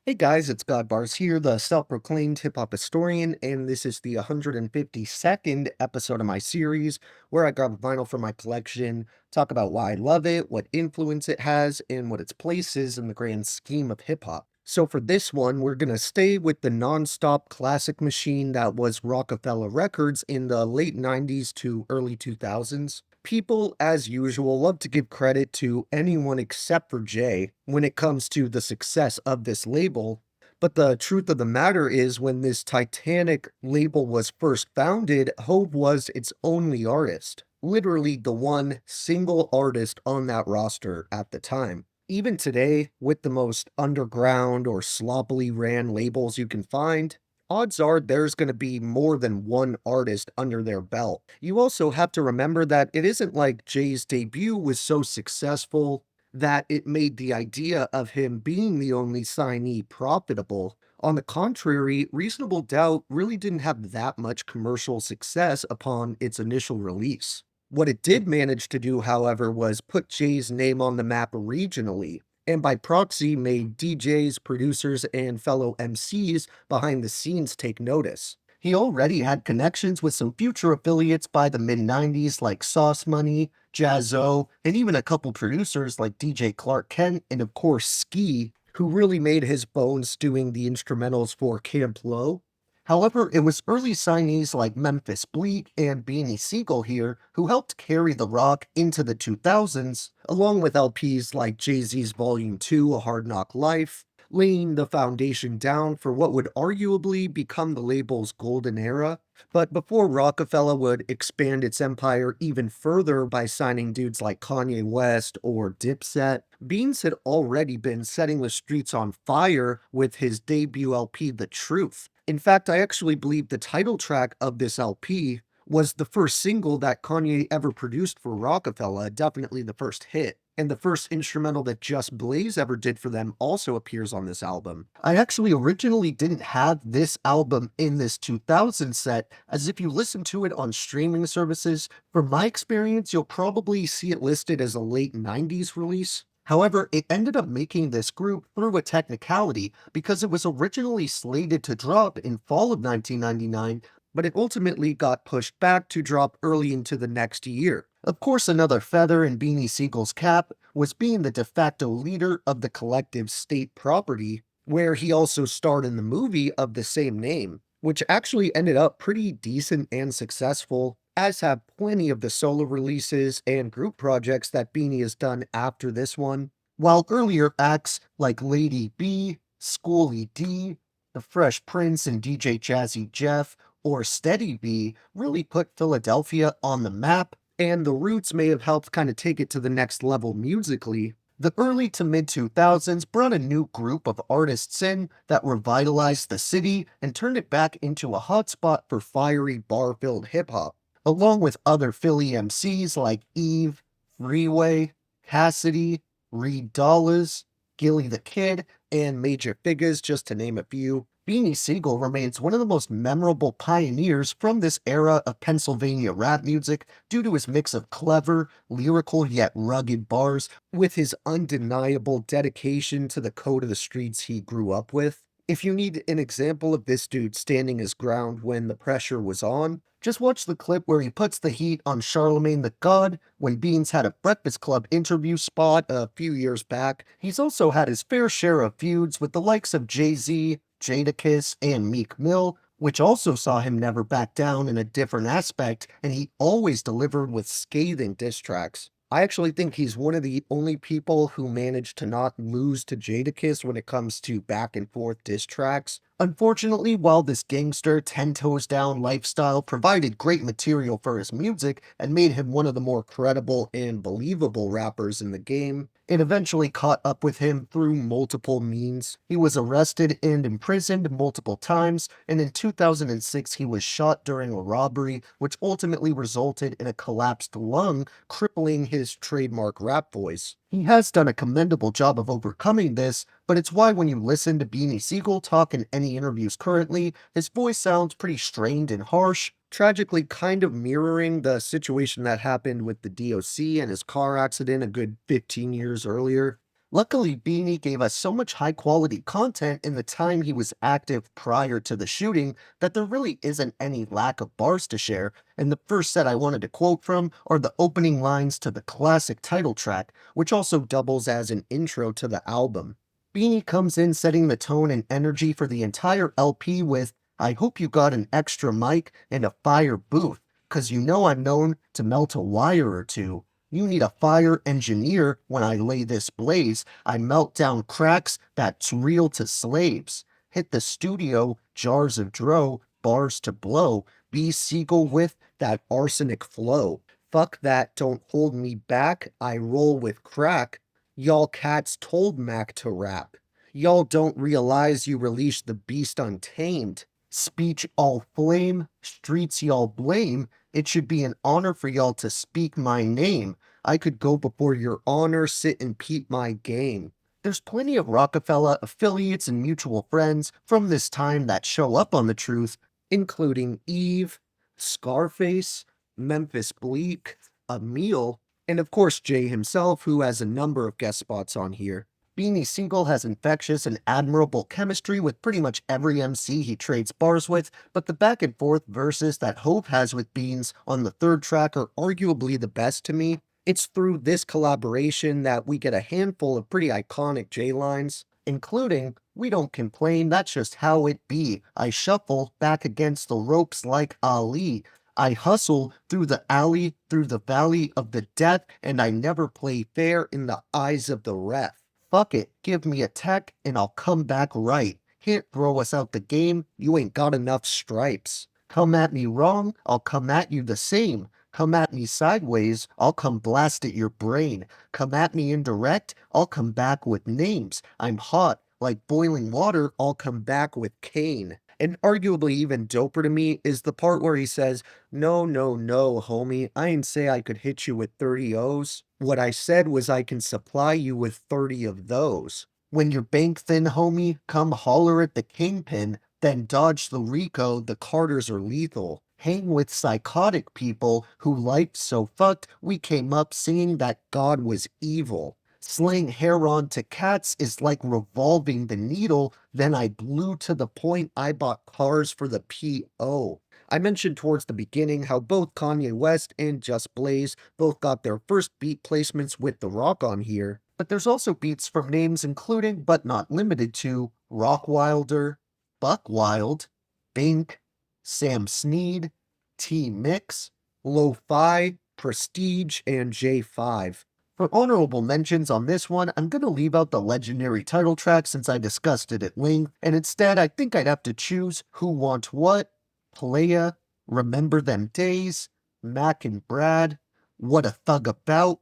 Hey guys, it's Godbars here, the self-proclaimed hip-hop historian, and this is the 152nd episode of my series where I grab a vinyl from my collection, talk about why I love it, what influence it has, and what its place is in the grand scheme of hip-hop. So for this one, we're gonna stay with the non-stop classic machine that was Roc-A-Fella Records in the late 90s to early 2000s. People, as usual, love to give credit to anyone except for Jay when it comes to the success of this label. But the truth of the matter is, when this titanic label was first founded, Hove was its only artist. Literally the one single artist on that roster at the time. Even today, with the most underground or sloppily ran labels you can find, odds are there's going to be more than one artist under their belt. You also have to remember that it isn't like Jay's debut was so successful that it made the idea of him being the only signee profitable. On the contrary, Reasonable Doubt really didn't have that much commercial success upon its initial release. What it did manage to do, however, was put Jay's name on the map regionally, and by proxy made DJs, producers, and fellow MCs behind the scenes take notice. He already had connections with some future affiliates by the mid 90s like Sauce Money, Jazzo, and even a couple producers like DJ Clark Kent and, of course, Ski, who really made his bones doing the instrumentals for Camp Lo. However, it was early signees like Memphis Bleak and Beanie Sigel here who helped carry the rock into the 2000s, along with LPs like Jay-Z's Volume 2, A Hard Knock Life, laying the foundation down for what would arguably become the label's golden era. But before Roc-A-Fella would expand its empire even further by signing dudes like Kanye West or Dipset, Beans had already been setting the streets on fire with his debut LP, The Truth. In fact, I actually believe the title track of this LP was the first single that Kanye ever produced for Roc-A-Fella, definitely the first hit. And the first instrumental that Just Blaze ever did for them also appears on this album. I actually originally didn't have this album in this 2000 set, as if you listen to it on streaming services, from my experience, you'll probably see it listed as a late 90s release. However, it ended up making this group through a technicality because it was originally slated to drop in fall of 1999, but it ultimately got pushed back to drop early into the next year. Of course, another feather in Beanie Siegel's cap was being the de facto leader of the collective's state property, where he also starred in the movie of the same name, which actually ended up pretty decent and successful, as have plenty of the solo releases and group projects that Beanie has done after this one. While earlier acts like Lady B, Schoolie D, The Fresh Prince and DJ Jazzy Jeff, or Steady B really put Philadelphia on the map, and the Roots may have helped kind of take it to the next level musically. The early to mid 2000s brought a new group of artists in that revitalized the city and turned it back into a hotspot for fiery bar-filled hip-hop, along with other Philly MCs like Eve, Freeway, Cassidy, Reed Dollars, Gilly the Kid, and Major Figures, just to name a few. Beanie Sigel remains one of the most memorable pioneers from this era of Pennsylvania rap music due to his mix of clever, lyrical yet rugged bars, with his undeniable dedication to the code of the streets he grew up with. If you need an example of this dude standing his ground when the pressure was on, just watch the clip where he puts the heat on Charlemagne the God when Beans had a Breakfast Club interview spot a few years back. He's also had his fair share of feuds with the likes of Jay-Z, Jadakiss, and Meek Mill, which also saw him never back down in a different aspect, and he always delivered with scathing diss tracks. I actually think he's one of the only people who managed to not lose to Jadakiss when it comes to back and forth diss tracks. Unfortunately, while this gangster, 10 toes down lifestyle provided great material for his music and made him one of the more credible and believable rappers in the game, it eventually caught up with him through multiple means. He was arrested and imprisoned multiple times, and in 2006 he was shot during a robbery, which ultimately resulted in a collapsed lung, crippling his trademark rap voice. He has done a commendable job of overcoming this, but it's why when you listen to Beanie Sigel talk in any interviews currently, his voice sounds pretty strained and harsh, tragically kind of mirroring the situation that happened with the DOC and his car accident a good 15 years earlier. Luckily, Beanie gave us so much high quality content in the time he was active prior to the shooting that there really isn't any lack of bars to share, and the first set I wanted to quote from are the opening lines to the classic title track, which also doubles as an intro to the album. Beanie comes in setting the tone and energy for the entire LP with, "I hope you got an extra mic and a fire booth, 'cause you know I'm known to melt a wire or two. You need a fire engineer when I lay this blaze. I melt down cracks that's real to slaves. Hit the studio, jars of dro, bars to blow. Be Siegel with that arsenic flow. Fuck that, don't hold me back. I roll with crack. Y'all cats told Mac to rap. Y'all don't realize you released the beast untamed. Speech all flame, streets y'all blame. It should be an honor for y'all to speak my name. I could go before your honor, sit and peep my game." There's plenty of Roc-A-Fella affiliates and mutual friends from this time that show up on The Truth, including Eve, Scarface, Memphis Bleak, Emil, and of course Jay himself, who has a number of guest spots on here. Beanie Sigel has infectious and admirable chemistry with pretty much every MC he trades bars with, but the back and forth verses that Hope has with Beans on the third track are arguably the best to me. It's through this collaboration that we get a handful of pretty iconic J lines, including, "We don't complain, that's just how it be. I shuffle back against the ropes like Ali. I hustle through the alley, through the valley of the death, and I never play fair in the eyes of the ref. Fuck it, give me a tech and I'll come back right. Can't throw us out the game, you ain't got enough stripes. Come at me wrong, I'll come at you the same. Come at me sideways, I'll come blast at your brain. Come at me indirect, I'll come back with names. I'm hot, like boiling water, I'll come back with cane." And arguably even doper to me is the part where he says, "No, no, no, homie, I ain't say I could hit you with 30 O's. What I said was I can supply you with 30 of those. When you're bank thin, homie, come holler at the kingpin, then dodge the Rico, the Carters are lethal. Hang with psychotic people who life's so fucked, we came up singing that God was evil. Slaying heron to cats is like revolving the needle, then I blew to the point I bought cars for the P.O." I mentioned towards the beginning how both Kanye West and Just Blaze both got their first beat placements with The Rock on here, but there's also beats from names including, but not limited to, Rockwilder, Buck Wild, Bink, Sam Snead, T-Mix, Lo-Fi, Prestige, and J5. For honorable mentions on this one, I'm gonna leave out the legendary title track since I discussed it at length, and instead I think I'd have to choose Who Want What, Playa, Remember Them Days, Mac and Brad, What a Thug About,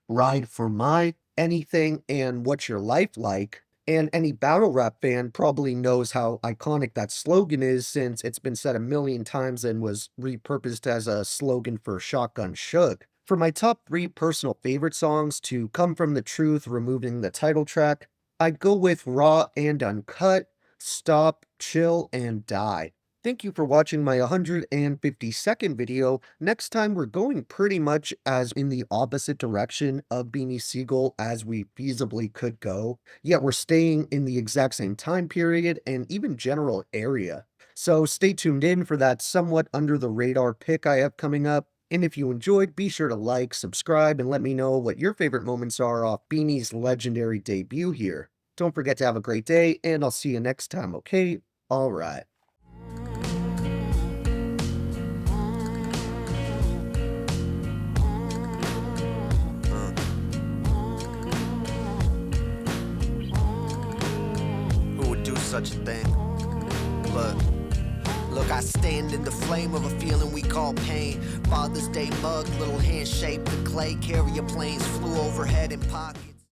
Ride for My, Anything, and What's Your Life Like. And any battle rap fan probably knows how iconic that slogan is since it's been said a million times and was repurposed as a slogan for Shotgun Suge. For my top 3 personal favorite songs to come from The Truth, removing the title track, I'd go with Raw and Uncut, Stop, Chill, and Die. Thank you for watching my 152nd video. Next time we're going pretty much as in the opposite direction of Beanie Sigel as we feasibly could go, yet we're staying in the exact same time period and even general area. So stay tuned in for that somewhat under the radar pick I have coming up. And if you enjoyed, be sure to like, subscribe, and let me know what your favorite moments are off Beanie's legendary debut here. Don't forget to have a great day, and I'll see you next time, okay? Alright. Who would do such a thing? Look, I stand in the flame of a feeling we call pain. Father's Day mug, little hand shaped of clay. Carrier planes flew overhead in pockets.